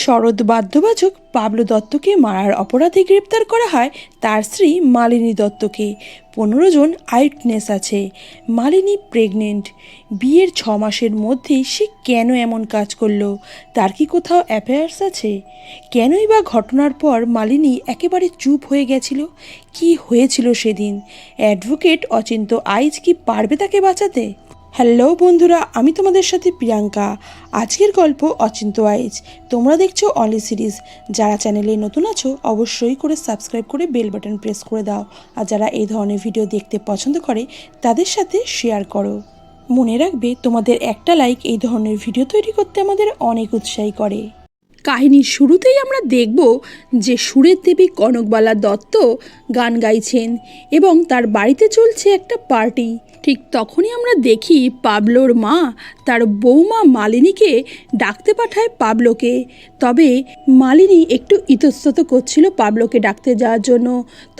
শরৎ বাদ্যবাচক Pablo দত্তকে মারার অপরাধে গ্রেপ্তার করা হয় তার স্ত্রী মালিনী দত্তকে। 15 জন আইউটনেস আছে। মালিনী প্রেগনেন্ট। বিয়ের 6 মাসের মধ্যেই সে কেন এমন কাজ করলো? তার কি কোথাও অ্যাফেয়ার্স আছে? কেনই বা ঘটনার পর মালিনী একেবারে চুপ হয়ে গেছিল? কি হয়েছিল সেদিন? অ্যাডভোকেট অচিন্ত আইচ কি পারবে তাকে বাঁচাতে? হ্যালো বন্ধুরা, আমি তোমাদের সাথে প্রিয়াঙ্কা। আজকের গল্প অচিন্ত আইচ। তোমরা দেখছো অনলি সিরিজ। যারা চ্যানেলে নতুন আছো অবশ্যই করে সাবস্ক্রাইব করে বেল বাটন প্রেস করে দাও, আর যারা এই ধরনের ভিডিও দেখতে পছন্দ করে তাদের সাথে শেয়ার করো। মনে রাখবে, তোমাদের একটা লাইক এই ধরনের ভিডিও তৈরি করতে আমাদের অনেক উৎসাহী করে। কাহিনীর শুরুতেই আমরা দেখব যে সুরের দেবী কনকবালা দত্ত গান গাইছেন এবং তার বাড়িতে চলছে একটা পার্টি। ঠিক তখনই আমরা দেখি পাবলোর মা তার বৌমা মালিনীকে ডাকতে পাঠায় পাবলোকে। তবে মালিনী একটু ইতস্তত করছিল পাবলোকে ডাকতে যাওয়ার জন্য।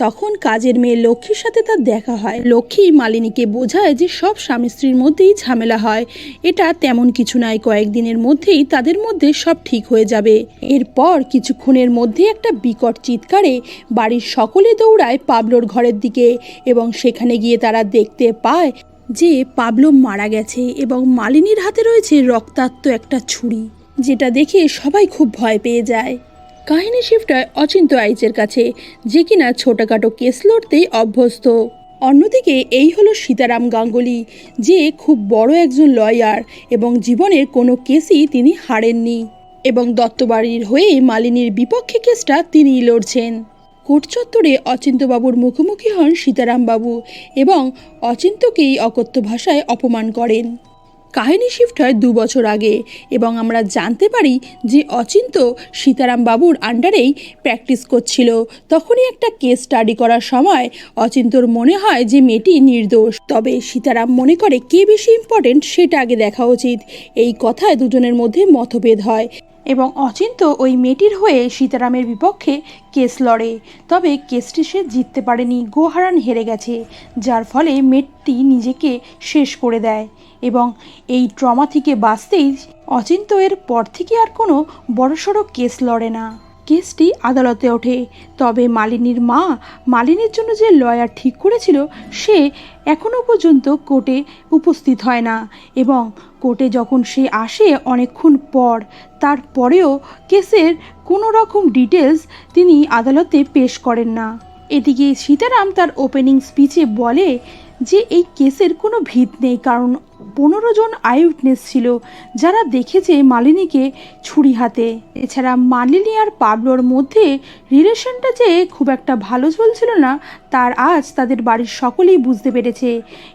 তখন কাজের মেয়ে লক্ষ্মীর সাথে তার দেখা হয়। লক্ষ্মী মালিনীকে বোঝায় যে সব স্বামী স্ত্রীর মধ্যেই ঝামেলা হয়, এটা তেমন কিছু নয়, কয়েকদিনের মধ্যেই তাদের মধ্যে সব ঠিক হয়ে যাবে। এরপর কিছুক্ষণের মধ্যে একটা বিকট চিৎকারে বাড়ির সকলে দৌড়ায় পাবলোর ঘরের দিকে এবং সেখানে গিয়ে তারা দেখতে পায় যে পাবলো মারা গেছে এবং মালিনীর হাতে রয়েছে রক্তাক্ত একটা ছুরি, যেটা দেখে সবাই খুব ভয় পেয়ে যায়। কাহিনী শিফট হয় অচিন্ত আইচের কাছে, যে কিনা ছোটখাটো কেস লড়তেই অভ্যস্ত। অন্যদিকে এই হলো সীতারাম গাঙ্গুলি, যে খুব বড় একজন লয়ার এবং জীবনের কোনো কেসই তিনি হারেননি এবং দত্তবাড়ির হয়ে মালিনীর বিপক্ষে কেসটা তিনিই লড়ছেন। কোর্ট চত্বরে অচিন্তবাবুর মুখোমুখি হন সীতারামবাবু এবং অচিন্তকেই অকথ্য ভাষায় অপমান করেন। কাহিনী শিফট হয় 2 বছর আগে এবং আমরা জানতে পারি যে অচিন্ত সীতারামবাবুর আন্ডারেই প্র্যাকটিস করছিল। তখনই একটা কেস স্টাডি করার সময় অচিন্তর মনে হয় যে মেয়েটি নির্দোষ, তবে সীতারাম মনে করে কে বেশি ইম্পর্টেন্ট সেটা আগে দেখা উচিত। এই কথায় দুজনের মধ্যে মতভেদ হয় এবং অচিন্ত ওই মেয়েটির হয়ে সীতারামের বিপক্ষে কেস লড়ে। তবে কেসটি সে জিততে পারেনি, গোহারান হেরে গেছে, যার ফলে মেয়েটি নিজেকে শেষ করে দেয় এবং এই ট্রমা থেকে বাঁচতেই অচিন্ত এর পর থেকে আর কোনো বড়সড় কেস লড়ে না। কেসটি আদালতে ওঠে। তবে মালিনীর মা মালিনীর জন্য যে লয়ার ঠিক করেছিল সে এখনও পর্যন্ত কোর্টে উপস্থিত হয় না এবং কোর্টে যখন সে আসে অনেকক্ষণ পর, তারপরেও কেসের কোনো রকম ডিটেলস তিনি আদালতে পেশ করেন না। এদিকে সীতারাম তার ওপেনিং স্পিচে বলে যে এই কেসের কোনো ভিত নেই, কারণ 15 জন আইউটনেস ছিল যারা দেখেছে মালিনীকে ছুরি হাতে। এছাড়া মালিনী আর পাবলোর মধ্যে রিলেশনটা যে খুব একটা ভালো চলছিল না তার আজ তাদের বাড়ির সকলেই বুঝতে পেরেছে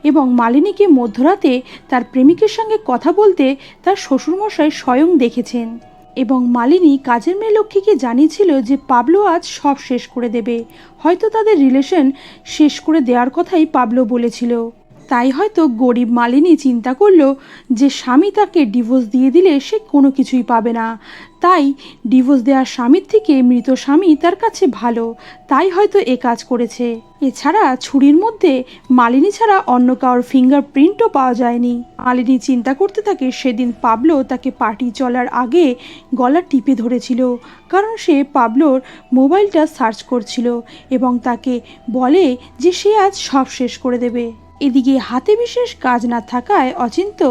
এবং মালিনীকে মধ্যরাতে তার প্রেমিকের সঙ্গে কথা বলতে তার শ্বশুরমশাই স্বয়ং দেখেছেন এবং মালিনী কাজের মেয়ে লক্ষ্মীকে জানিয়েছিল যে পাবলো আজ সব শেষ করে দেবে। হয়তো তাদের রিলেশন শেষ করে দেওয়ার কথাই পাবলো বলেছিল। তাই হয়তো গরিব মালিনী চিন্তা করলো যে স্বামী তাকে ডিভোর্স দিয়ে দিলে সে কোনো কিছুই পাবে না, তাই ডিভোর্স দেওয়ার স্বামীর থেকে মৃত স্বামী তার কাছে ভালো, তাই হয়তো এ কাজ করেছে। এছাড়া ছুরির মধ্যে মালিনী ছাড়া অন্য কারোর ফিঙ্গারপ্রিন্টও পাওয়া যায়নি। মালিনী চিন্তা করতে থাকে সেদিন পাবলো তাকে পার্টি চলার আগে গলা টিপে ধরেছিল, কারণ সে পাবলোর মোবাইলটা সার্চ করছিল এবং তাকে বলে যে সে আজ সব শেষ করে দেবে। এদিকে হাতে বিশেষ কাজ না থাকায় অচিন্ত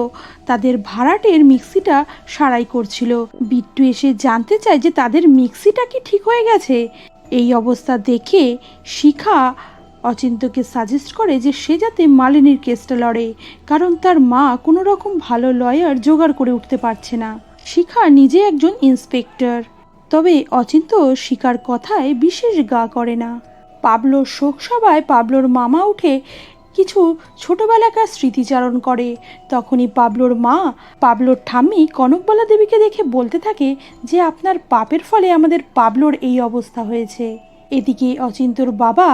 তাদের ভাড়াটের মিক্সিটা সারাই করছিল। বিট্টু এসে জানতে চায় যে তাদের মিক্সিটা কি ঠিক হয়ে গেছে। এই অবস্থা দেখে শিখা অচিন্তকে সাজেস্ট করে যে সে যাতে মালিনীর কেসটা লড়ে, কারণ তার মা কোনো রকম ভালো লয়ার জোগাড় করে উঠতে পারছে না। শিখা নিজে একজন ইন্সপেক্টর, তবে অচিন্ত শিখার কথায় বিশেষ গা করে না। পাবলোর শোক সভায় পাবলোর মামা উঠে কিছু ছোটবেলাকার স্মৃতিচারণ করে। তখনই পাবলোর মা পাবলোর ঠাম্মি কনকবালা দেবীকে দেখে বলতে থাকে যে আপনার পাপের ফলে আমাদের পাবলোর এই অবস্থা হয়েছে। এদিকে অচিন্তর বাবা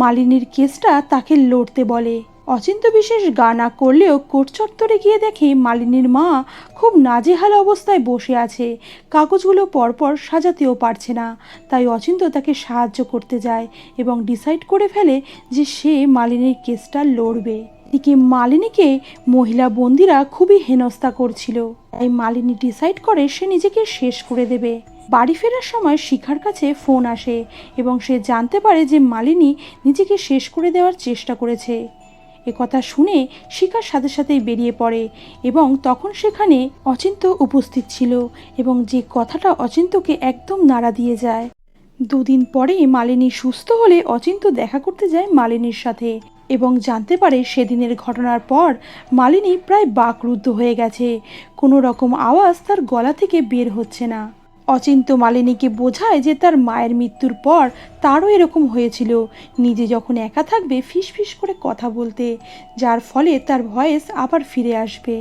মালিনীর কেসটা তাকে লড়তে বলে। অচিন্ত বিশেষ গা না করলেও কোর্ট চত্বরে গিয়ে দেখে মালিনীর মা খুব নাজেহাল অবস্থায় বসে আছে, কাগজগুলো পরপর সাজাতেও পারছে না। তাই অচিন্ত তাকে সাহায্য করতে যায় এবং ডিসাইড করে ফেলে যে সে মালিনীর কেসটা লড়বে। এদিকে মালিনীকে মহিলা বন্দিরা খুবই হেনস্থা করছিল। তাই মালিনী ডিসাইড করে সে নিজেকে শেষ করে দেবে। বাড়ি ফেরার সময় শিখার কাছে ফোন আসে এবং সে জানতে পারে যে মালিনী নিজেকে শেষ করে দেওয়ার চেষ্টা করেছে। কথা শুনে শিখার সাথে সাথেই বেরিয়ে পড়ে এবং তখন সেখানে অচিন্ত উপস্থিত ছিল এবং যে কথাটা অচিন্তকে একদম নাড়া দিয়ে যায়। দুদিন পরেই মালিনী সুস্থ হলে অচিন্ত দেখা করতে যায় মালিনীর সাথে এবং জানতে পারে সেদিনের ঘটনার পর মালিনী প্রায় বাকরুদ্ধ হয়ে গেছে। কোনো রকম আওয়াজ তার গলা থেকে বের হচ্ছে না। অচিন্ত মালিনীকে বোঝায় যে তার মায়ের মৃত্যুর পর তারও এরকম হয়েছিল, নিজে যখন একা থাকবে ফিসফিস করে কথা বলতে, যার ফলে তার ভয়েস আবার ফিরে আসবে।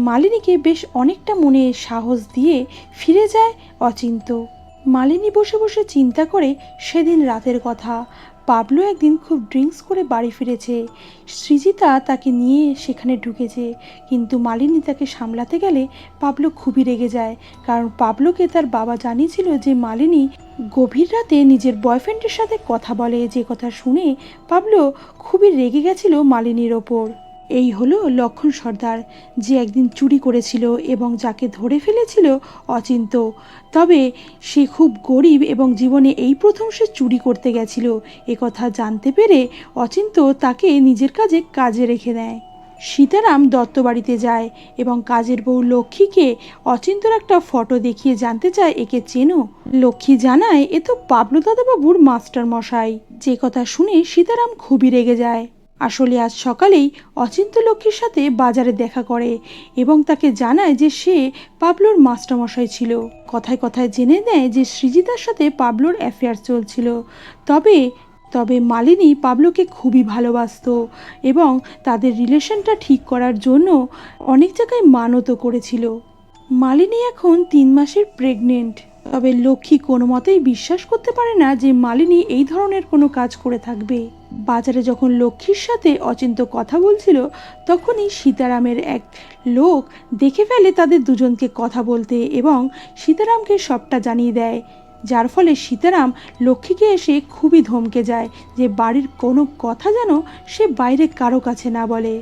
মালিনীকে বেশ অনেকটা মনে সাহস দিয়ে ফিরে যায় অচিন্ত। মালিনী বসে বসে চিন্তা করে সেদিন রাতের কথা। পাবলো একদিন খুব ড্রিঙ্কস করে বাড়ি ফিরেছে। সৃজিতা তাকে নিয়ে সেখানে ঢুকেছে, কিন্তু মালিনী তাকে সামলাতে গেলে পাবলো খুবই রেগে যায়, কারণ পাবলোকে তার বাবা জানিয়েছিল যে মালিনী গভীর রাতে নিজের বয়ফ্রেন্ডের সাথে কথা বলে। যে কথা শুনে পাবলো খুবই রেগে গেছিল মালিনীর ওপর। এই হলো লক্ষণ সর্দার, যে একদিন চুরি করেছিল এবং যাকে ধরে ফেলেছিল অচিন্ত। তবে সে খুব গরিব এবং জীবনে এই প্রথম সে চুরি করতে গেছিল। কথা জানতে পেরে অচিন্ত তাকে নিজের কাজে রেখে দেয়। সীতারাম দত্ত বাড়িতে যায় এবং কাজের বউ লক্ষ্মীকে অচিন্তর একটা ফটো দেখিয়ে জানতে চায় একে চেনো। লক্ষ্মী জানায় এ তো পাবলু দাদাবাবুর মাস্টার মশাই। যে কথা শুনে সীতারাম খুবই রেগে যায়। আসলে আজ সকালেই অচিন্ত লক্ষ্মীর সাথে বাজারে দেখা করে এবং তাকে জানায় যে সে পাবলোর মাস্টারমশাই ছিল। কথায় কথায় জেনে নেয় যে সৃজিতার সাথে পাবলোর অ্যাফেয়ার চলছিল। তবে মালিনী পাবলোকে খুবই ভালোবাসতো এবং তাদের রিলেশনটা ঠিক করার জন্য অনেক জায়গায় মানতও করেছিল। মালিনী এখন 3 মাসের প্রেগনেন্ট। তবে লক্ষ্মী কোনো মতেই বিশ্বাস করতে পারে না যে মালিনী এই ধরনের কোনো কাজ করে থাকবে। বাজারে যখন লক্ষ্মীর সাথে অচিন্ত কথা বলছিল তখনই সীতারামের এক লোক দেখে ফেলে তাদের দুজনকে কথা বলতে এবং সীতারামকে সবটা জানিয়ে দেয়, যার ফলে সীতারাম লক্ষ্মীকে এসে খুবই ধমকে যায় যে বাড়ির কোনো কথা যেন সে বাইরে কারো কাছে না বলে।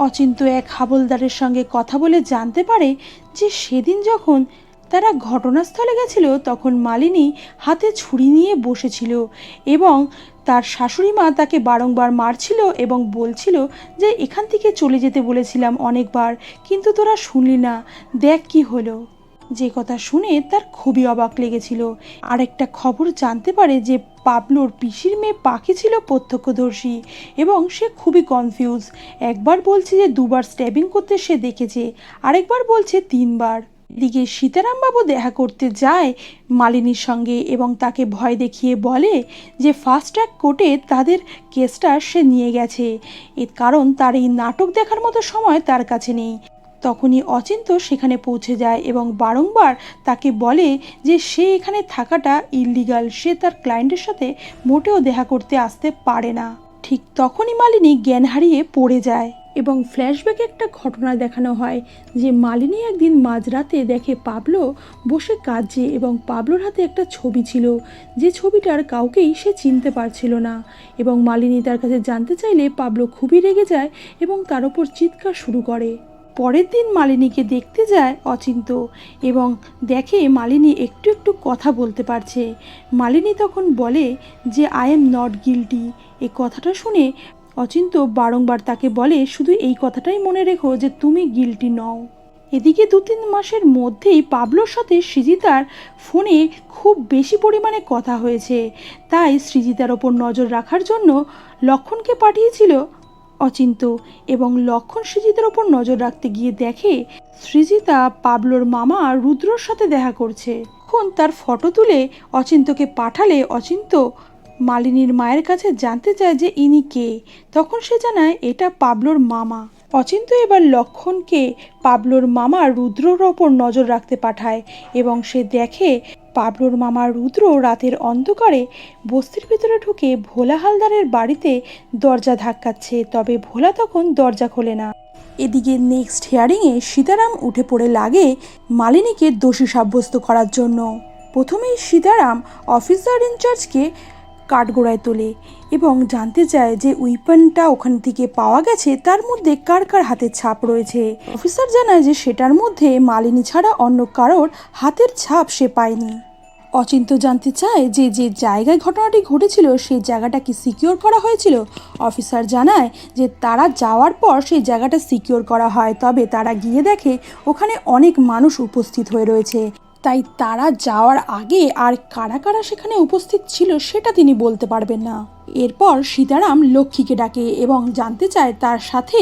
অচিন্ত এক হাবলদারের সঙ্গে কথা বলে জানতে পারে যে সেদিন যখন তারা ঘটনাস্থলে গেছিল তখন মালিনী হাতে ছুরি নিয়ে বসেছিল এবং তার শাশুড়ি মা তাকে বারংবার মারছিল এবং বলছিল যে এখান থেকে চলে যেতে বলেছিলাম অনেকবার, কিন্তু তোরা শুনলি না, দেখ কি হলো। যে কথা শুনে তার খুবই অবাক লেগেছিল। আরেকটা খবর জানতে পারে যে পাবলোর পিসির মেয়ে পাখি ছিল প্রত্যক্ষদর্শী এবং সে খুবই কনফিউজ। একবার বলছে যে 2বার স্ট্যাবিং করতে সে দেখেছে, আরেকবার বলছে 3বার। এদিকে সীতারামবাবু দেখা করতে যায় মালিনীর সঙ্গে এবং তাকে ভয় দেখিয়ে বলে যে ফাস্ট ট্র্যাক কোর্টে তাদের কেসটা সে নিয়ে গেছে, এর কারণ তার এই নাটক দেখার মতো সময় তার কাছে নেই। তখনই অচিন্ত সেখানে পৌঁছে যায় এবং বারংবার তাকে বলে যে সে এখানে থাকাটা ইললিগাল, সে তার ক্লায়েন্টের সাথে মোটেও দেখা করতে আসতে পারে না। ঠিক তখনই মালিনী জ্ঞান হারিয়ে পড়ে যায় এবং ফ্ল্যাশব্যাকে একটা ঘটনা দেখানো হয় যে মালিনী একদিন মাঝরাতে দেখে পাবলো বসে কাঁদছে এবং পাবলোর হাতে একটা ছবি ছিল, যে ছবিটার কাউকেই সে চিনতে পারছিল না এবং মালিনী তার কাছে জানতে চাইলে পাবলো খুবই রেগে যায় এবং তার ওপর চিৎকার শুরু করে। পরের দিন মালিনীকে দেখতে যায় অচিন্ত এবং দেখে মালিনী একটু একটু কথা বলতে পারছে। মালিনী তখন বলে যে আই এম নট গিল্টি। এই কথাটা শুনে অচিন্ত বারংবার তাকে বলে শুধু এই কথাটাই মনে রেখো যে তুমি গিল্টি নও। এদিকে 2-3 মাসের মধ্যেই পাবলোর সাথে সৃজিতার ফোনে খুব বেশি পরিমাণে কথা হয়েছে, তাই সৃজিতার ওপর নজর রাখার জন্য লক্ষণকে পাঠিয়েছিল অচিন্ত এবং লক্ষণ সৃজিতার ওপর নজর রাখতে গিয়ে দেখে সৃজিতা পাবলোর মামা রুদ্রর সাথে দেখা করছে। এখন তার ফটো তুলে অচিন্তকে পাঠালে অচিন্ত মালিনীর মায়ের কাছে জানতে চায় যে ইনি কে। তখন সে জানায় এটা পাবলোর মামা। অচিন্ত এবার লক্ষণকে পাবলোর মামা রুদ্রর ওপর নজর রাখতে পাঠায় এবং সে দেখে পাবলোর মামা রুদ্র রাতের অন্ধকারে বস্তির ভিতরে ঢুকে ভোলা হালদারের বাড়িতে দরজা ধাক্কাচ্ছে, তবে ভোলা তখন দরজা খোলে না। এদিকে নেক্সট হিয়ারিংয়ে সীতারাম উঠে পড়ে লাগে মালিনীকে দোষী সাব্যস্ত করার জন্য। প্রথমেই সীতারাম অফিসার ইনচার্জকে কাঠগোড়ায় তোলে এবং জানতে চায় যে উইপনটা ওখান থেকে পাওয়া গেছে তার মধ্যে কার কার হাতের ছাপ রয়েছে। অফিসার জানায় যে সেটার মধ্যে মালিনী ছাড়া অন্য কারোর হাতের ছাপ সে পায়নি। অচিন্ত জানতে চায় যে যে জায়গায় ঘটনাটি ঘটেছিল সেই জায়গাটা কি সিকিউর করা হয়েছিল। অফিসার জানায় যে তারা যাওয়ার পর সেই জায়গাটা সিকিউর করা হয়, তবে তারা গিয়ে দেখে ওখানে অনেক মানুষ উপস্থিত হয়ে রয়েছে, তাই তারা যাওয়ার আগে আর কারা কারা সেখানে উপস্থিত ছিল সেটা তিনি বলতে পারবেন না। এরপর সীতারাম লক্ষ্মীকে ডাকে এবং জানতে চায় তার সাথে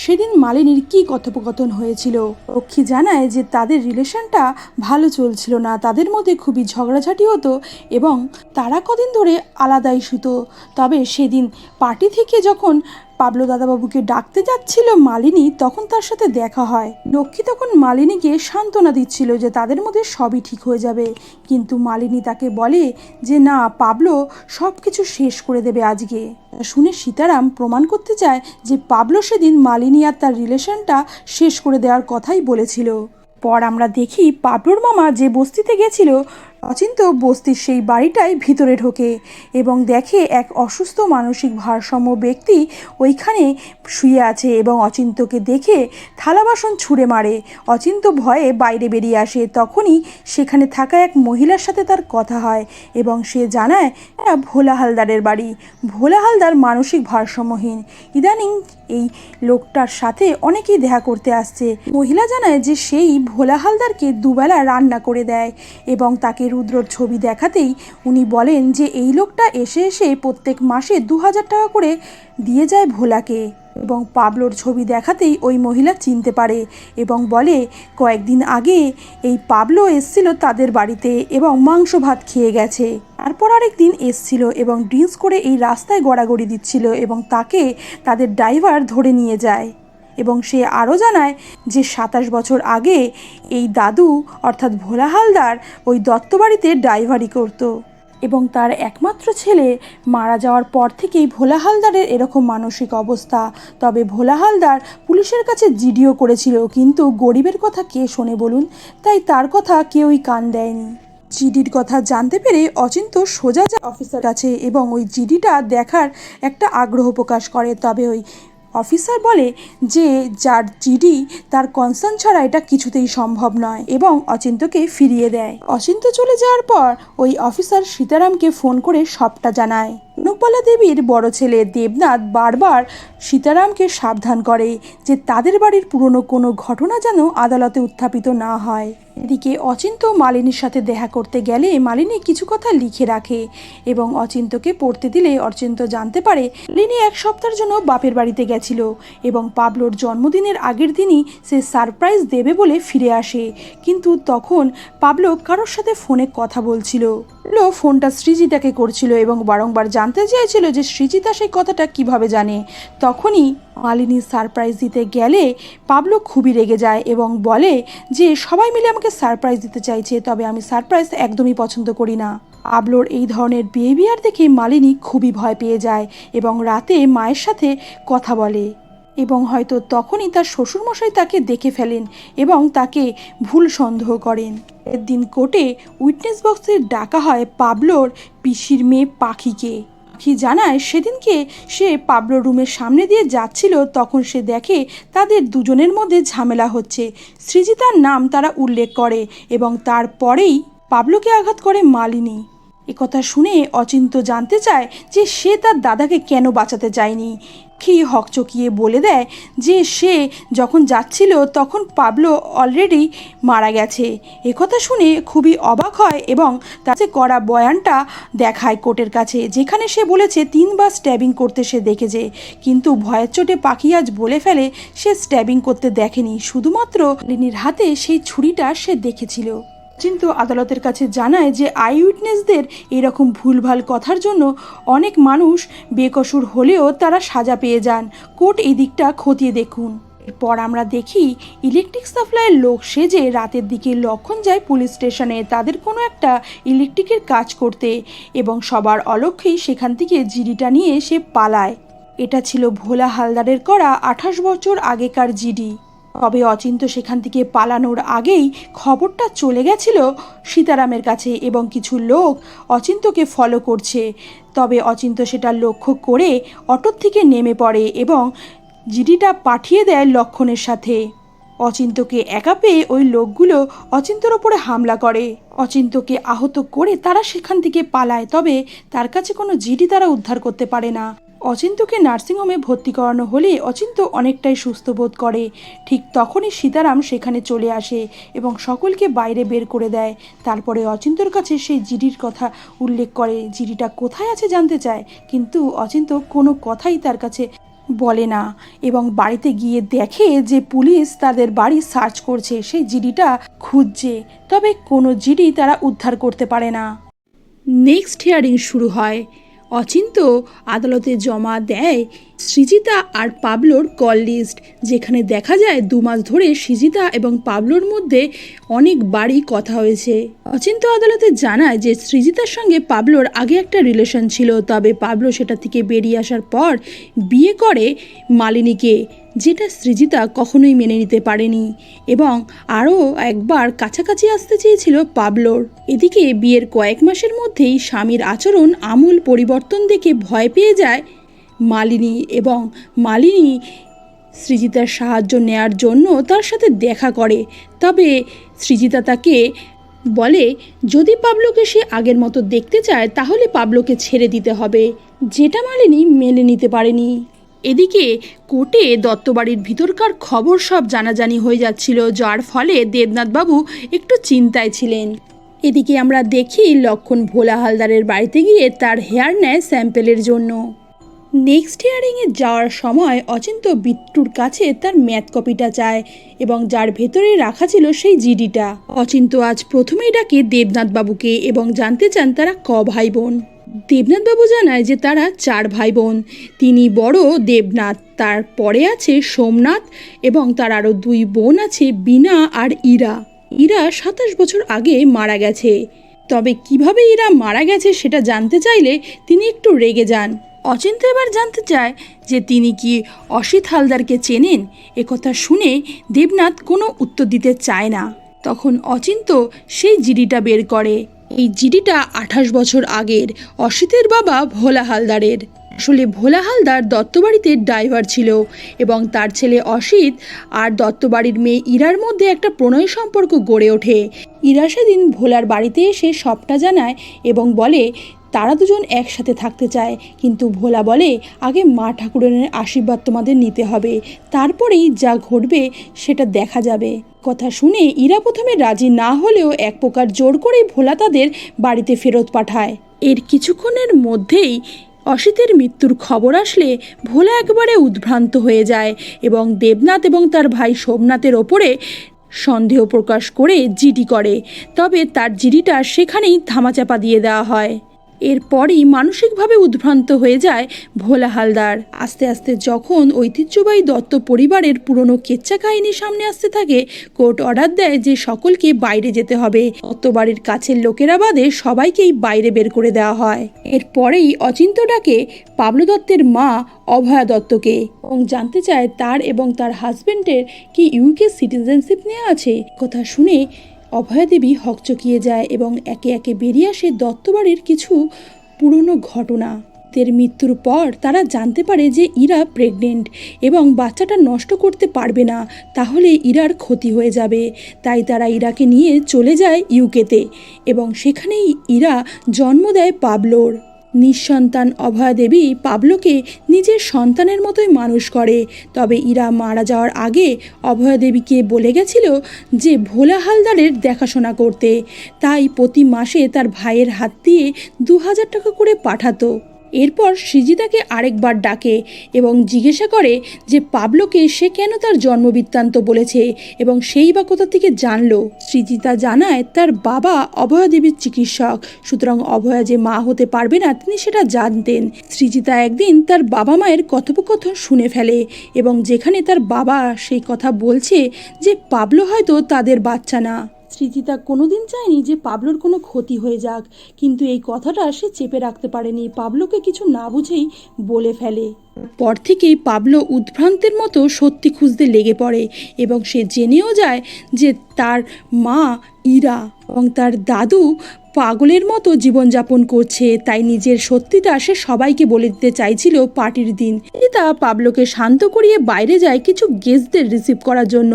সেদিন মালিনীর কি কথোপকথন হয়েছিল। লক্ষ্মী জানায় যে তাদের রিলেশনটা ভালো চলছিল না, তাদের মধ্যে খুবই ঝগড়াঝাটি হতো এবং তারা কদিন ধরে আলাদাই শুতো। তবে সেদিন পার্টি থেকে যখন পাবলো দাদাবাবুকে ডাকতে যাচ্ছিল মালিনী, তখন তার সাথে দেখা হয়। লক্ষ্মী তখন মালিনীকে সান্ত্বনা দিচ্ছিল যে তাদের মধ্যে সবই ঠিক হয়ে যাবে, কিন্তু মালিনী তাকে বলে যে না, পাবলো সব কিছু শেষ করে দেবে আজকে। শুনে সীতারাম প্রমাণ করতে চায় যে পাবলো সেদিন মালিনী আর তার রিলেশনটা শেষ করে দেওয়ার কথাই বলেছিল। পর আমরা দেখি পাবলোর মামা যে বস্তিতে গেছিল, অচিন্ত বস্তির সেই বাড়িটাই ভিতরে ঢোকে এবং দেখে এক অসুস্থ মানসিক ভারসাম্য ব্যক্তি ওইখানে শুয়ে আছে এবং অচিন্তকে দেখে থালা বাসন ছুঁড়ে মারে। অচিন্ত ভয়ে বাইরে বেরিয়ে আসে। তখনই সেখানে থাকা এক মহিলার সাথে তার কথা হয় এবং সে জানায় ভোলা হালদারের বাড়ি। ভোলা হালদার মানসিক ভারসাম্যহীন, ইদানিং এই লোকটার সাথে অনেকেই দেখা করতে আসছে। মহিলা জানায় যে সেই ভোলা হালদারকে দুবেলা রান্না করে দেয় এবং তাকে রুদ্রর ছবি দেখাতেই উনি বলেন যে এই লোকটা এসে এসে প্রত্যেক মাসে 2000 টাকা করে দিয়ে যায় ভোলাকে। এবং পাবলোর ছবি দেখাতেই ওই মহিলা চিনতে পারে এবং বলে কয়েকদিন আগে এই পাবলো এসছিল তাদের বাড়িতে এবং মাংস ভাত খেয়ে গেছে। তারপর আরেকদিন এসছিল এবং ড্রিঙ্কস করে এই রাস্তায় গড়াগড়ি দিচ্ছিল এবং তাকে তাদের ড্রাইভার ধরে নিয়ে যায়। এবং সে আরও জানায় যে 27 বছর আগে এই দাদু অর্থাৎ ভোলা হালদার ওই দত্তবাড়িতে ড্রাইভারি করতো এবং তার একমাত্র ছেলে মারা যাওয়ার পর থেকেই ভোলা হালদারের এরকম মানসিক অবস্থা। তবে ভোলা হালদার পুলিশের কাছে জিডিও করেছিল, কিন্তু গরিবের কথা কে শোনে বলুন, তাই তার কথা কেউই কান দেয়নি। জিডির কথা জানতে পেরে অচিন্ত সোজা যায় অফিসার কাছে এবং ওই জিডিটা দেখার একটা আগ্রহ প্রকাশ করে। তবে ওই অফিসার বলে যে যার জিডি তার কনসার্ন ছাড়া এটা কিছুতেই সম্ভব নয় এবং অচিন্তকে ফিরিয়ে দেয়। অচিন্ত চলে যাওয়ার পর ওই অফিসার সীতারামকে ফোন করে সবটা জানায়। কনকবালা দেবীর বড় ছেলে দেবনাথ বারবার সীতারামকে সাবধান করে যে তাদের বাড়ির পুরনো কোনো ঘটনা যেন আদালতে উত্থাপিত না হয়। এদিকে অচিন্ত মালিনীর সাথে দেখা করতে গেলে মালিনী কিছু কথা লিখে রাখে এবং অচিন্তকে পড়তে দিলে অচিন্ত জানতে পারে মালিনী 1 সপ্তাহের জন্য বাপের বাড়িতে গেছিল এবং পাবলোর জন্মদিনের আগের দিনই সে সারপ্রাইজ দেবে বলে ফিরে আসে। কিন্তু তখন পাবলো কারোর সাথে ফোনে কথা বলছিল। ফোনটা সৃজিতাকে করছিল এবং বারংবার জানতে চেয়েছিল যে সৃজিতা সেই কথাটা কিভাবে জানে। তখনই মালিনী সারপ্রাইজ দিতে গেলে পাবলো খুবই রেগে যায় এবং বলে যে সবাই মিলে আমাকে সারপ্রাইজ দিতে চাইছে, তবে আমি সারপ্রাইজ একদমই পছন্দ করি না। পাবলোর এই ধরনের বিহেভিয়ার দেখে মালিনী খুবই ভয় পেয়ে যায় এবং রাতে মায়ের সাথে কথা বলে এবং হয়তো তখনই তার শ্বশুরমশাই তাকে দেখে ফেলেন এবং তাকে ভুল সন্দেহ করেন। একদিন কোর্টে উইটনেস বক্সে ডাকা হয় পাবলোর পিসির মেয়ে পাখিকে। পাখি জানায় সেদিনকে সে পাবলোর রুমের সামনে দিয়ে যাচ্ছিল, তখন সে দেখে তাদের দুজনের মধ্যে ঝামেলা হচ্ছে। সৃজিতার নাম তারা উল্লেখ করে এবং তারপরেই পাবলোকে আঘাত করে মালিনী। একথা শুনে অচিন্ত জানতে চায় যে সে তার দাদাকে কেন বাঁচাতে চায়নি। কি হকচকিয়ে বলে দেয় যে সে যখন যাচ্ছিল তখন পাবলো অলরেডি মারা গেছে। একথা শুনে খুবই অবাক হয় এবং তাতে করা বয়ানটা দেখায় কোর্টের কাছে, যেখানে সে বলেছে 3 বার স্ট্যাবিং করতে সে দেখেছে, কিন্তু ভয়ের চোটে পাখি আজ বলে ফেলে সে স্ট্যাবিং করতে দেখেনি, শুধুমাত্র লিনির হাতে সেই ছুরিটা সে দেখেছিল। কিন্তু আদালতের কাছে জানায় যে আই উইটনেসদের এরকম ভুলভাল কথার জন্য অনেক মানুষ বেকসুর হলেও তারা সাজা পেয়ে যান। কোর্ট এই দিকটা খতিয়ে দেখুন। এরপর আমরা দেখি ইলেকট্রিক সাপ্লাইয়ের লোক সেজে রাতের দিকে লক্ষণ যায় পুলিশ স্টেশনে তাদের কোনো একটা ইলেকট্রিকের কাজ করতে এবং সবার অলক্ষ্যেই সেখান থেকে জিডিটা নিয়ে সে পালায়। এটা ছিল ভোলা হালদারের করা 28 বছর আগেকার জিডি। তবে অচিন্ত সেখান থেকে পালানোর আগেই খবরটা চলে গেছিল সীতারামের কাছে এবং কিছু লোক অচিন্তকে ফলো করছে। তবে অচিন্ত সেটা লক্ষ্য করে অটোর থেকে নেমে পড়ে এবং জিডিটা পাঠিয়ে দেয় লক্ষণের সাথে। অচিন্তকে একা পেয়ে ওই লোকগুলো অচিন্তর ওপরে হামলা করে। অচিন্তকে আহত করে তারা সেখান থেকে পালায়, তবে তার কাছে কোনো জিডি তারা উদ্ধার করতে পারে না। অচিন্তকে নার্সিংহোমে ভর্তি করানো হলে অচিন্ত অনেকটাই সুস্থ বোধ করে। ঠিক তখনই সীতারাম সেখানে চলে আসে এবং সকলকে বাইরে বের করে দেয়। তারপরে অচিন্তর কাছে সেই জিডির কথা উল্লেখ করে, জিডিটা কোথায় আছে জানতে চায়, কিন্তু অচিন্ত কোনো কথাই তার কাছে বলে না এবং বাড়িতে গিয়ে দেখে যে পুলিশ তাদের বাড়ি সার্চ করছে, সেই জিডিটা খুঁজছে, তবে কোনো জিডি তারা উদ্ধার করতে পারে না। নেক্সট হিয়ারিং শুরু হয়। অচিন্ত আদালতে জমা দেয় সৃজিতা আর পাবলোর কল লিস্ট, যেখানে দেখা যায় 2 মাস ধরে সৃজিতা এবং পাবলোর মধ্যে অনেক বারই কথা হয়েছে। অচিন্ত আদালতে জানায় যে সৃজিতার সঙ্গে পাবলোর আগে একটা রিলেশন ছিল, তবে পাবলো সেটা থেকে বেরিয়ে আসার পর বিয়ে করে মালিনীকে, যেটা সৃজিতা কখনোই মেনে নিতে পারেনি এবং আরও একবার কাছাকাছি আসতে চেয়েছিল পাবলোর। এদিকে বিয়ের কয়েক মাসের মধ্যেই স্বামীর আচরণ আমূল পরিবর্তন দেখে ভয় পেয়ে যায় মালিনী এবং মালিনী সৃজিতার সাহায্য নেয়ার জন্য তার সাথে দেখা করে। তবে সৃজিতা তাকে বলে যদি পাবলোকে সে আগের মতো দেখতে চায় তাহলে পাবলোকে ছেড়ে দিতে হবে, যেটা মালিনী মেনে নিতে পারেনি। এদিকে কোর্টে দত্তবাড়ির ভিতরকার খবর সব জানাজানি হয়ে যাচ্ছিল, যার ফলে দেবনাথবাবু একটু চিন্তায় ছিলেন। এদিকে আমরা দেখি লক্ষণ ভোলা হালদারের বাড়িতে গিয়ে তার হেয়ার নেয় স্যাম্পেলের জন্য। নেক্সট হিয়ারিংয়ে যাওয়ার সময় অচিন্ত বিট্টুর কাছে তার ম্যাথ কপিটা চায় এবং যার ভেতরে রাখা ছিল সেই জিডিটা। অচিন্ত আজ প্রথমেই ডাকে দেবনাথবাবুকে এবং জানতে চান তারা ভাই বোন। দেবনাথবাবু জানায় যে তারা 4 ভাই বোন। তিনি বড় দেবনাথ, তারপরে আছে সোমনাথ এবং তার আরও 2 বোন আছে বীণা আর ইরা। ইরা 27 বছর আগে মারা গেছে। তবে কিভাবে ইরা মারা গেছে সেটা জানতে চাইলে তিনি একটু রেগে যান। অচিন্ত এবার জানতে চায় যে তিনি কি অসিত হালদারকে চেনেন। একথা শুনে দেবনাথ কোনো উত্তর দিতে চায় না। তখন অচিন্ত সেই জিডিটা বের করে। এই জিডিটা 28 বছর আগের, অসিতের বাবা ভোলা হালদারের। আসলে ভোলা হালদার দত্তবাড়িতে ড্রাইভার ছিল এবং তার ছেলে অসিত আর দত্তবাড়ির মেয়ে ইরার মধ্যে একটা প্রণয় সম্পর্ক গড়ে ওঠে। ইরা সেদিন ভোলার বাড়িতে এসে সবটা জানায় এবং বলে তারা দুজন একসাথে থাকতে চায়, কিন্তু ভোলা বলে আগে মা ঠাকুরানের আশীর্বাদ তোমাদের নিতে হবে, তারপরেই যা ঘটবে সেটা দেখা যাবে। কথা শুনে ইরা প্রথমে রাজি না হলেও এক প্রকার জোর করেই ভোলা তাদের বাড়িতে ফেরত পাঠায়। এর কিছুক্ষণের মধ্যেই অসিতের মৃত্যুর খবর আসলে ভোলা একেবারে উদ্ভ্রান্ত হয়ে যায় এবং দেবনাথ এবং তার ভাই সোমনাথের ওপরে সন্দেহ প্রকাশ করে জিডি করে। তবে তার জিডিটা সেখানেই ধামাচাপা দিয়ে দেওয়া হয়। এরপরই মানসিকভাবে উদ্ভ্রান্ত হয়ে যায় ভোলা হালদার। আস্তে আস্তে যখন ঐতিহ্যবাহী দত্ত পরিবারের পুরনো কেচ্চা কাহিনী সামনে আসতে থাকে, কোর্ট অর্ডার দেয় যে সকলকে বাইরে যেতে হবে। দত্তবাড়ির কাছের লোকেরা বাদে সবাইকেই বাইরে বের করে দেওয়া হয়। এরপরেই অচিন্ত ডাকে পাবলো দত্তের মা অভয়া দত্তকে এবং জানতে চায় তার এবং তার হাজবেন্ডের কি ইউকে সিটিজেনশিপ নেওয়া আছে। কথা শুনে অভয়া দেবী হকচকিয়ে যায় এবং একে একে বেরিয়ে আসে দত্তবাড়ির কিছু পুরনো ঘটনা। তের মৃত্যুর পর তারা জানতে পারে যে ইরা প্রেগনেন্ট এবং বাচ্চাটা নষ্ট করতে পারবে না, তাহলে ইরার ক্ষতি হয়ে যাবে। তাই তারা ইরাকে নিয়ে চলে যায় ইউকেতে এবং সেখানেই ইরা জন্ম দেয় পাবলোর। নিঃসন্তান অভয়া দেবী পাবলোকে নিজের সন্তানের মতোই মানুষ করে। তবে ইরা মারা যাওয়ার আগে অভয়া দেবীকে বলে গেছিল যে ভোলা হালদারের দেখাশোনা করতে, তাই প্রতি মাসে তার ভাইয়ের হাত দিয়ে 2000 টাকা করে পাঠাতো। এরপর সৃজিতাকে আরেকবার ডাকে এবং জিজ্ঞাসা করে যে পাবলোকে সে কেন তার জন্মবৃত্তান্ত বলেছে এবং সেই বা কোথা থেকে জানলো। সৃজিতা জানায় তার বাবা অভয়া দেবীর চিকিৎসক, সুতরাং অভয়া যে মা হতে পারবে না তিনি সেটা জানতেন। সৃজিতা একদিন তার বাবা মায়ের কথোপকথন শুনে ফেলে এবং যেখানে তার বাবা সেই কথা বলছে যে পাবলো হয়তো তাদের বাচ্চা না। স্মৃতিতা কোনোদিন চায়নি যে পাবলোর কোনো ক্ষতি হয়ে যাক, কিন্তু এই কথাটা সে চেপে রাখতে পারেনি, পাবলোকে কিছু না বুঝেই বলে ফেলে। পর থেকেই পাবলো উদ্ভ্রান্তের মতো সত্যি খুঁজতে লেগে পড়ে এবং সে জেনেও যায় যে তার মা ইরা এবং তার দাদু পাগলের মতো জীবনযাপন করছে। তাই নিজের সত্যিটা সে সবাইকে বলে দিতে চাইছিল পার্টির দিন। তা পাবলোকে শান্ত করিয়ে বাইরে যায় কিছু গেস্টদের রিসিভ করার জন্য,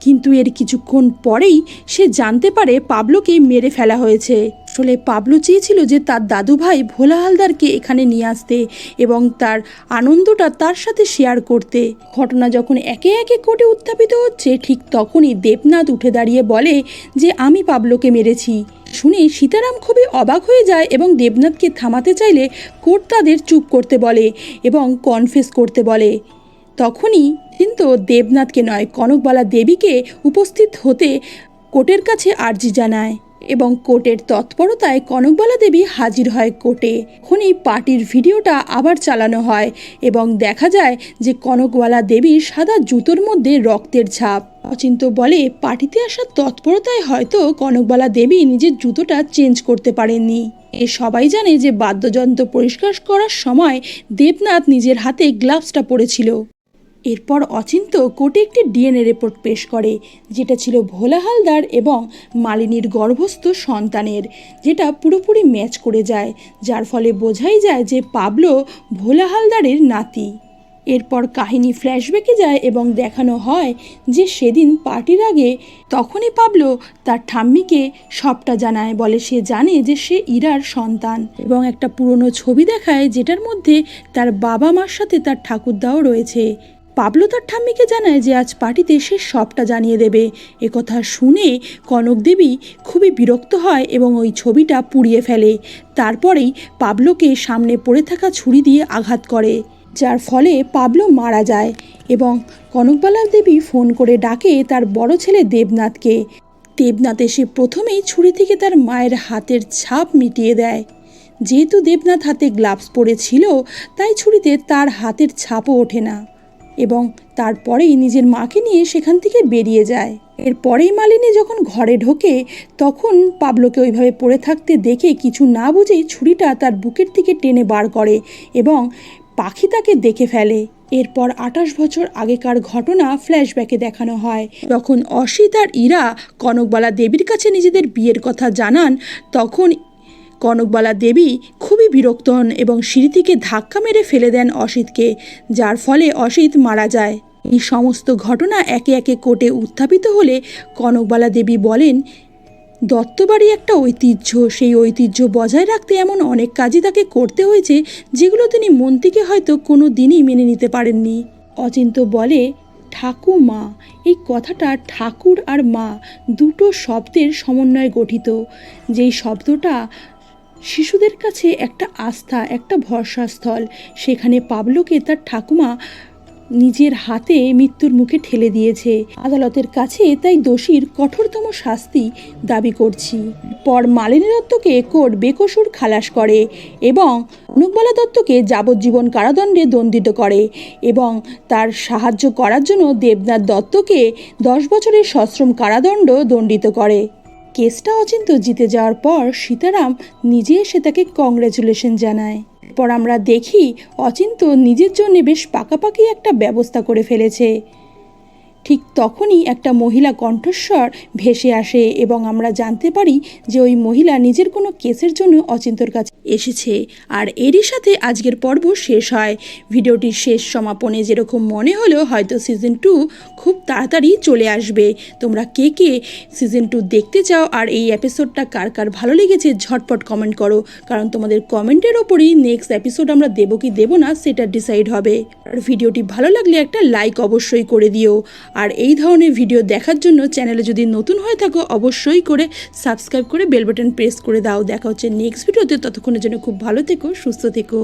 কিন্তু এর কিছুক্ষণ পরেই সে জানতে পারে পাবলোকে মেরে ফেলা হয়েছে। আসলে পাবলো চেয়েছিল যে তার দাদু ভাই ভোলা হালদারকে এখানে নিয়ে আসতে এবং তার আনন্দটা তার সাথে শেয়ার করতে। ঘটনা যখন একে একে কোর্টে উত্থাপিত হচ্ছে, ঠিক তখনই দেবনাথ উঠে দাঁড়িয়ে বলে যে আমি পাবলোকে মেরেছি। শুনে সীতারাম খুবই অবাক হয়ে যায় এবং দেবনাথকে থামাতে চাইলে কোর্ট তাদের চুপ করতে বলে এবং কনফেস করতে বলে। তখনই কিন্তু দেবনাথকে নয়, কনকবালা দেবীকে উপস্থিত হতে কোর্টের কাছে আর্জি জানায় এবং কোর্টের তৎপরতায় কনকবালা দেবী হাজির হয় কোর্টে। এখনই পার্টির ভিডিওটা আবার চালানো হয় এবং দেখা যায় যে কনকবালা দেবীর সাদা জুতোর মধ্যে রক্তের ছাপ। অচিন্ত বলে পার্টিতে আসার তৎপরতায় হয়তো কনকবালা দেবী নিজের জুতোটা চেঞ্জ করতে পারেননি। এ সবাই জানে যে বাদ্যযন্ত্র পরিষ্কার করার সময় দেবনাথ নিজের হাতে গ্লাভসটা পরেছিল। এরপর অচিন্ত কোর্টে একটি ডিএনএ রিপোর্ট পেশ করে, যেটা ছিল ভোলা হালদার এবং মালিনীর গর্ভস্থ সন্তানের, যেটা পুরোপুরি ম্যাচ করে যায়, যার ফলে বোঝাই যায় যে পাবলো ভোলা হালদারের নাতি। এরপর কাহিনী ফ্ল্যাশব্যাকে যায় এবং দেখানো হয় যে সেদিন পার্টির আগে তখনই পাবলো তার ঠাম্মিকে সবটা জানায়, বলে সে জানে যে সে ইরার সন্তান এবং একটা পুরনো ছবি দেখায় যেটার মধ্যে তার বাবা মার সাথে তার ঠাকুরদাও রয়েছে। পাবলো তার ঠাম্মিকে জানায় যে আজ পার্টিতে সে সবটা জানিয়ে দেবে। একথা শুনে কনক দেবী খুবই বিরক্ত হয় এবং ওই ছবিটা পুড়িয়ে ফেলে। তারপরেই পাবলোকে সামনে পড়ে থাকা ছুরি দিয়ে আঘাত করে, যার ফলে পাবলো মারা যায় এবং কনকবালা দেবী ফোন করে ডাকে তার বড় ছেলে দেবনাথকে। দেবনাথ এসে প্রথমেই ছুরি থেকে তার মায়ের হাতের ছাপ মিটিয়ে দেয়। যেহেতু দেবনাথ হাতে গ্লাভস পরেছিল তাই ছুরিতে তার হাতের ছাপও ওঠে না এবং তারপরেই নিজের মাকে নিয়ে সেখান থেকে বেরিয়ে যায়। এরপরেই মালিনী যখন ঘরে ঢোকে তখন পাবলোকে ওইভাবে পড়ে থাকতে দেখে কিছু না বুঝেই ছুরিটা তার বুকের থেকে টেনে বার করে এবং পাখি তাকে দেখে ফেলে। এরপর 28 বছর আগেকার ঘটনা ফ্ল্যাশব্যাকে দেখানো হয়। যখন অসিত আর ইরা কনকবালা দেবীর কাছে নিজেদের বিয়ের কথা জানান, তখন কনকবালা দেবী খুবই বিরক্ত হন এবং সিঁড়ি থেকে ধাক্কা মেরে ফেলে দেন অসিতকে, যার ফলে অসিত মারা যায়। এই সমস্ত ঘটনা একে একে কোর্টে উত্থাপিত হলে কনকবালা দেবী বলেন দত্তবাড়ি একটা ঐতিহ্য, সেই ঐতিহ্য বজায় রাখতে এমন অনেক কাজই তাকে করতে হয়েছে যেগুলো তিনি মন থেকে হয়তো কোনো দিনই মেনে নিতে পারেননি। অচিন্ত বলে ঠাকুমা, এই কথাটা ঠাকুর আর মা দুটো শব্দের সমন্বয়ে গঠিত, যেই শব্দটা শিশুদের কাছে একটা আস্থা, একটা ভরসাস্থল। সেখানে পাবলোকে তার ঠাকুমা নিজের হাতে মৃত্যুর মুখে ঠেলে দিয়েছে। আদালতের কাছে তাই দোষীর কঠোরতম শাস্তি দাবি করছি। পর মালিনী দত্তকে কোর্ট বেকসুর খালাস করে এবং কনকবালা দত্তকে যাবজ্জীবন কারাদণ্ডে দণ্ডিত করে এবং তার সাহায্য করার জন্য দেবনাথ দত্তকে 10 বছরের সশ্রম কারাদণ্ড দণ্ডিত করে। কেসটা অচিন্ত জিতে যাওয়ার পর সীতারাম নিজে এসে তাকে কংগ্রেচুলেশন জানায়। পর আমরা দেখি অচিন্ত নিজের জন্য বেশ পাকাপাকি একটা ব্যবস্থা করে ফেলেছে। ঠিক তখনই একটা মহিলা কণ্ঠস্বর ভেসে আসে এবং আমরা জানতে পারি যে ওই মহিলা নিজের কোনো কেসের জন্য অচিন্তর কাছে এসেছে। আর এরই সাথে আজকের পর্ব শেষ হয়। ভিডিওটির শেষ সমাপনে যেরকম মনে হলো হয়তো সিজন 2 খুব তাড়াতাড়ি চলে আসবে। তোমরা কে কে সিজন 2 দেখতে চাও আর এই এপিসোডটা কার কার ভালো লেগেছে ঝটপট কমেন্ট করো, কারণ তোমাদের কমেন্টের ওপরই নেক্সট এপিসোড আমরা দেবো কি দেবো না সেটা ডিসাইড হবে। আর ভিডিওটি ভালো লাগলে একটা লাইক অবশ্যই করে দিও। আর এই ধরনের ভিডিও দেখার জন্য চ্যানেলে যদি নতুন হয়ে থাকো অবশ্যই করে সাবস্ক্রাইব করে বেল বাটন প্রেস করে দাও। দেখা হচ্ছে নেক্সট ভিডিওতে, ততক্ষণের জন্য খুব ভালো থেকো, সুস্থ থেকো।